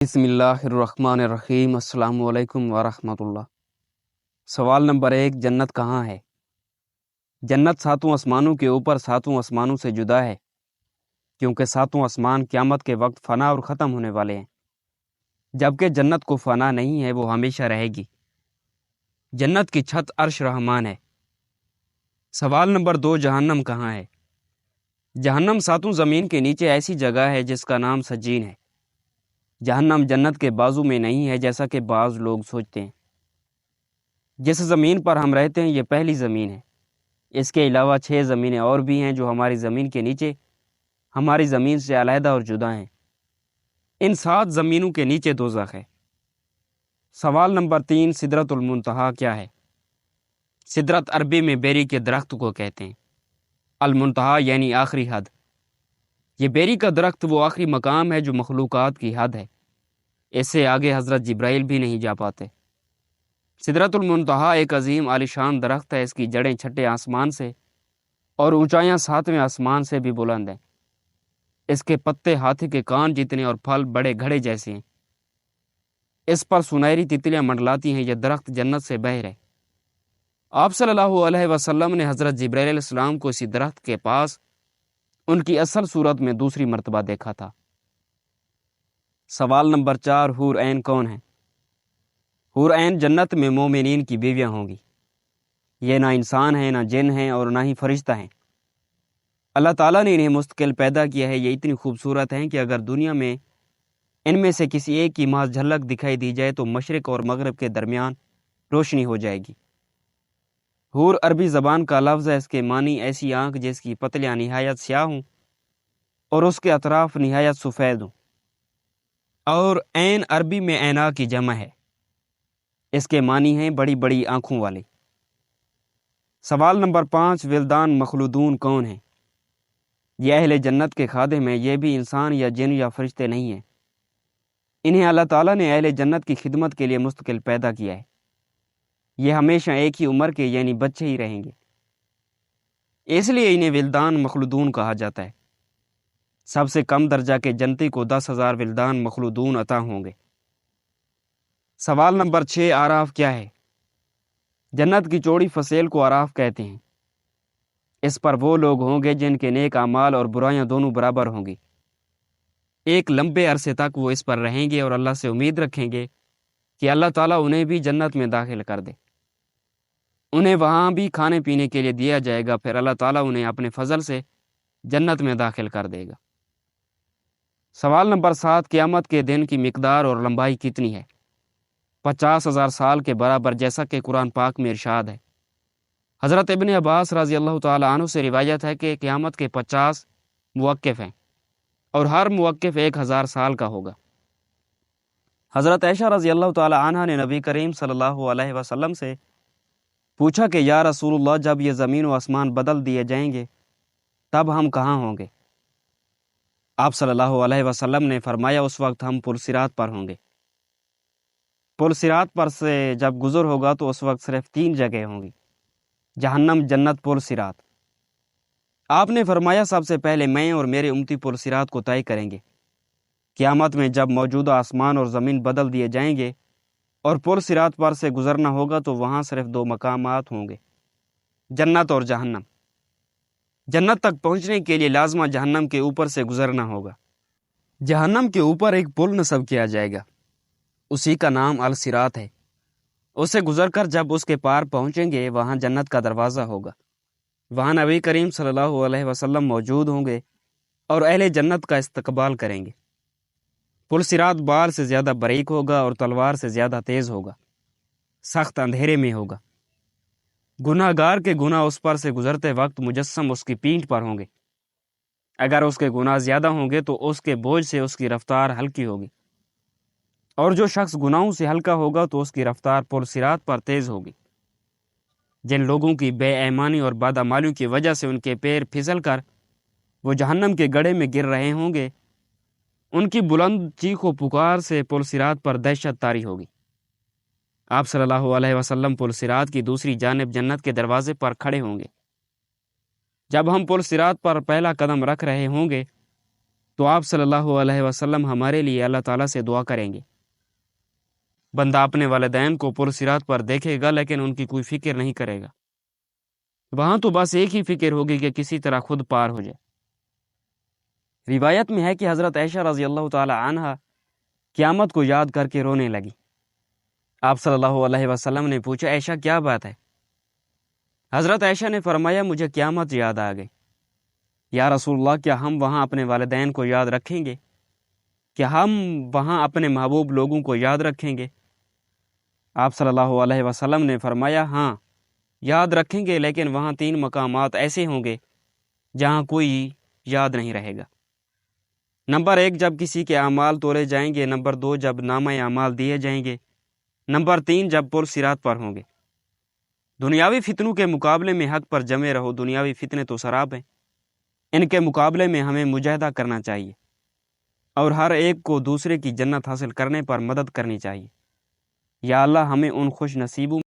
بسم اللہ الرحمن الرحیم۔ السلام علیکم ورحمۃ اللہ۔ سوال نمبر 1، جنت کہاں ہے؟ جنت ساتوں آسمانوں کے اوپر ساتوں آسمانوں سے جدا ہے، کیونکہ ساتوں آسمان قیامت کے وقت فنا اور ختم ہونے والے ہیں، جبکہ جنت کو فنا نہیں ہے، وہ ہمیشہ رہے گی۔ جنت کی چھت عرش رحمان ہے۔ سوال نمبر 2، جہنم کہاں ہے؟ جہنم ساتوں زمین کے نیچے ایسی جگہ ہے جس کا نام سجین ہے۔ جہنم جنت کے بازو میں نہیں ہے جیسا کہ بعض لوگ سوچتے ہیں۔ جس زمین پر ہم رہتے ہیں یہ پہلی زمین ہے۔ اس کے علاوہ 6 زمینیں اور بھی ہیں جو ہماری زمین کے نیچے ہماری زمین سے علیحدہ اور جدا ہیں۔ ان 7 زمینوں کے نیچے دوزخ ہے۔ سوال نمبر 3، سدرۃ المنتہا کیا ہے؟ سدرت عربی میں بیری کے درخت کو کہتے ہیں۔ المنتہا یعنی آخری حد۔ یہ بیری کا درخت وہ آخری مقام ہے جو مخلوقات کی حد ہے۔ اس سے آگے حضرت جبرائیل بھی نہیں جا پاتے۔ سدرۃ المنتہا ایک عظیم عالیشان درخت ہے۔ اس کی جڑیں چھٹے آسمان سے اور اونچائیاں 7ویں آسمان سے بھی بلند ہیں۔ اس کے پتے ہاتھی کے کان جتنے اور پھل بڑے گھڑے جیسے ہیں۔ اس پر سنہری تتلیاں منڈلاتی ہیں۔ یہ درخت جنت سے بہر ہے۔ آپ صلی اللہ علیہ وسلم نے حضرت جبرائیل علیہ السلام کو اسی درخت کے پاس ان کی اصل صورت میں دوسری مرتبہ دیکھا تھا۔ سوال نمبر 4، حور عین کون ہیں؟ حور عین جنت میں مومنین کی بیویاں ہوں گی۔ یہ نہ انسان ہیں، نہ جن ہیں اور نہ ہی فرشتہ ہیں۔ اللہ تعالیٰ نے انہیں مستقل پیدا کیا ہے۔ یہ اتنی خوبصورت ہیں کہ اگر دنیا میں ان میں سے کسی ایک کی محض جھلک دکھائی دی جائے تو مشرق اور مغرب کے درمیان روشنی ہو جائے گی۔ حور عربی زبان کا لفظ ہے۔ اس کے معنی ایسی آنکھ جس کی پتلیاں نہایت سیاہ ہوں اور اس کے اطراف نہایت سفید ہوں۔ اور عین عربی میں عینا کی جمع ہے۔ اس کے معنی ہیں بڑی بڑی آنکھوں والے۔ سوال نمبر 5، ولدان مخلودون کون ہیں؟ یہ اہل جنت کے خادم ہیں۔ یہ بھی انسان یا جن یا فرشتے نہیں ہیں۔ انہیں اللہ تعالیٰ نے اہل جنت کی خدمت کے لیے مستقل پیدا کیا ہے۔ یہ ہمیشہ ایک ہی عمر کے یعنی بچے ہی رہیں گے، اس لیے انہیں ولدان مخلودون کہا جاتا ہے۔ سب سے کم درجہ کے جنتی کو 10,000 ولدان مخلودون عطا ہوں گے۔ سوال نمبر 6، آراف کیا ہے؟ جنت کی چوڑی فصیل کو آراف کہتے ہیں۔ اس پر وہ لوگ ہوں گے جن کے نیک اعمال اور برائیاں دونوں برابر ہوں گی۔ ایک لمبے عرصے تک وہ اس پر رہیں گے اور اللہ سے امید رکھیں گے کہ اللہ تعالیٰ انہیں بھی جنت میں داخل کر دے۔ انہیں وہاں بھی کھانے پینے کے لیے دیا جائے گا، پھر اللہ تعالیٰ انہیں اپنے فضل سے جنت میں داخل کر دے گا۔ سوال نمبر 7، قیامت کے دن کی مقدار اور لمبائی کتنی ہے؟ 50,000 سال کے برابر، جیسا کہ قرآن پاک میں ارشاد ہے۔ حضرت ابن عباس رضی اللہ تعالی عنہ سے روایت ہے کہ قیامت کے 50 موقف ہیں اور ہر موقف 1000 سال کا ہوگا۔ حضرت عائشہ رضی اللہ تعالی عنہ نے نبی کریم صلی اللہ علیہ وسلم سے پوچھا کہ یا رسول اللہ، جب یہ زمین و آسمان بدل دیے جائیں گے تب ہم کہاں ہوں گے؟ آپ صلی اللہ علیہ وسلم نے فرمایا، اس وقت ہم پل صراط پر ہوں گے۔ پل صراط پر سے جب گزر ہوگا تو اس وقت صرف 3 جگہ ہوں گی: جہنم، جنت، پل صراط۔ آپ نے فرمایا، سب سے پہلے میں اور میرے امتی پل صراط کو طے کریں گے۔ قیامت میں جب موجودہ آسمان اور زمین بدل دیے جائیں گے اور پل صراط پر سے گزرنا ہوگا تو وہاں صرف 2 مقامات ہوں گے: جنت اور جہنم۔ جنت تک پہنچنے کے لیے لازمہ جہنم کے اوپر سے گزرنا ہوگا۔ جہنم کے اوپر ایک پل نصب کیا جائے گا، اسی کا نام الصراط ہے۔ اسے گزر کر جب اس کے پار پہنچیں گے وہاں جنت کا دروازہ ہوگا۔ وہاں نبی کریم صلی اللہ علیہ وسلم موجود ہوں گے اور اہل جنت کا استقبال کریں گے۔ پل صراط بال سے زیادہ باریک ہوگا اور تلوار سے زیادہ تیز ہوگا، سخت اندھیرے میں ہوگا۔ گناہ گار کے گناہ اس پر سے گزرتے وقت مجسم اس کی پینٹھ پر ہوں گے۔ اگر اس کے گناہ زیادہ ہوں گے تو اس کے بوجھ سے اس کی رفتار ہلکی ہوگی، اور جو شخص گناہوں سے ہلکا ہوگا تو اس کی رفتار پل صراط پر تیز ہوگی۔ جن لوگوں کی بے ایمانی اور بدعمالیوں کی وجہ سے ان کے پیر پھسل کر وہ جہنم کے گڑھے میں گر رہے ہوں گے، ان کی بلند چیخ و پکار سے پل صراط پر دہشت طاری ہوگی۔ آپ صلی اللہ علیہ وسلم پل صراط کی دوسری جانب جنت کے دروازے پر کھڑے ہوں گے۔ جب ہم پل صراط پر پہلا قدم رکھ رہے ہوں گے تو آپ صلی اللہ علیہ وسلم ہمارے لیے اللہ تعالیٰ سے دعا کریں گے۔ بندہ اپنے والدین کو پرصراط پر دیکھے گا لیکن ان کی کوئی فکر نہیں کرے گا، وہاں تو بس ایک ہی فکر ہوگی کہ کسی طرح خود پار ہو جائے۔ روایت میں ہے کہ حضرت عائشہ رضی اللہ تعالی عنہا قیامت کو یاد کر کے رونے لگی۔ آپ صلی اللہ علیہ وسلم نے پوچھا، عائشہ کیا بات ہے؟ حضرت عائشہ نے فرمایا، مجھے قیامت یاد آ گئی۔ یا رسول اللہ، کیا ہم وہاں اپنے والدین کو یاد رکھیں گے؟ کیا ہم وہاں اپنے محبوب لوگوں کو یاد رکھیں گے؟ آپ صلی اللہ علیہ وسلم نے فرمایا، ہاں یاد رکھیں گے، لیکن وہاں 3 مقامات ایسے ہوں گے جہاں کوئی یاد نہیں رہے گا۔ نمبر 1، جب کسی کے اعمال تولے جائیں گے۔ نمبر 2، جب نامہ اعمال دیے جائیں گے۔ نمبر 3، جب پرصراط پر ہوں گے۔ دنیاوی فتنوں کے مقابلے میں حق پر جمے رہو۔ دنیاوی فتنے تو سراب ہیں، ان کے مقابلے میں ہمیں مجاہدہ کرنا چاہیے اور ہر ایک کو دوسرے کی جنت حاصل کرنے پر مدد کرنی چاہیے۔ یا اللہ، ہمیں ان خوش نصیبوں